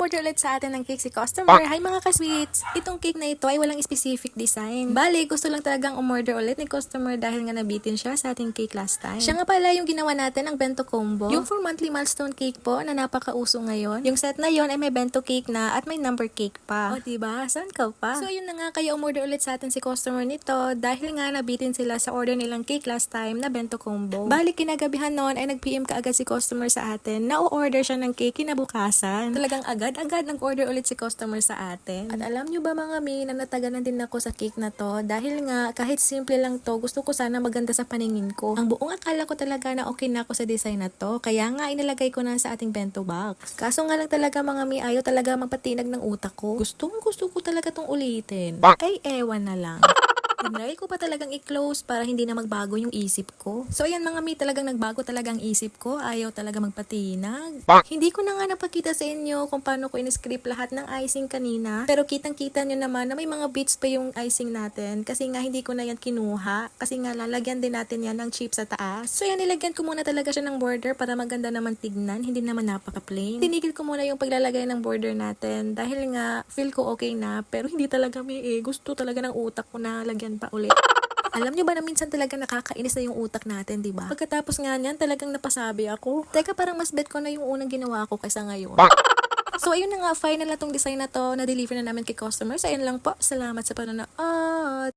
Nag-umorder ulit sa atin ng cake si customer. Hi mga ka-sweets! Itong cake na ito ay walang specific design. Bale, gusto lang talagang umorder ulit ni customer dahil nga nabitin siya sa ating cake last time. Siya nga pala yung ginawa natin ng bento combo. Yung for monthly milestone cake po na napakauso ngayon. Yung set na yon ay may bento cake na at may number cake pa. O diba? Saan ka pa? So ayun na nga, kaya umorder ulit sa atin si customer nito dahil nga nabitin sila sa order nilang cake last time na bento combo. Bale, kinagabihan noon ay nag-PM ka agad si customer sa atin na o-order siya ng cake kinabukasan. Talagang agad-agad nag-order ulit si customer sa atin. At alam nyo ba mga mi, na natagalan din ako sa cake na to dahil nga kahit simple lang to, gusto ko sana maganda sa paningin ko. Ang buong akala ko talaga na okay na ako sa design na to, kaya nga inilagay ko na sa ating bento box. Kaso nga lang talaga mga mi, ayaw talaga magpatinag ng utak ko. Gusto ko talaga tong ulitin. Ay ewan na lang. Tinry ko pa talagang i-close para hindi na magbago yung isip ko. So ayan mga mi, talagang nagbago talaga ang isip ko. Ayaw talaga magpatinag. Hindi ko na nga napakita sa inyo kung paano ko in-script lahat ng icing kanina. Pero kitang-kita nyo naman na may mga bits pa yung icing natin. Kasi nga hindi ko na yan kinuha. Kasi nga lalagyan din natin yan ng chip sa taas. So yan, nilagyan ko muna talaga siya ng border para maganda naman tignan. Hindi naman napaka-plain. Tinigil ko muna yung paglalagay ng border natin. Dahil nga feel ko okay na. Pero hindi talaga may gusto talaga ng utak ko na lagyan pa ulit. Alam nyo ba na minsan talaga nakakainis na yung utak natin, di ba? Pagkatapos nga niyan, talagang napasabi ako. Teka, parang mas bet ko na yung unang ginawa ko kaysa ngayon. So, ayun na nga, final na tong design na to, na-deliver na namin kay customers. Ayun lang po. Salamat sa panonood.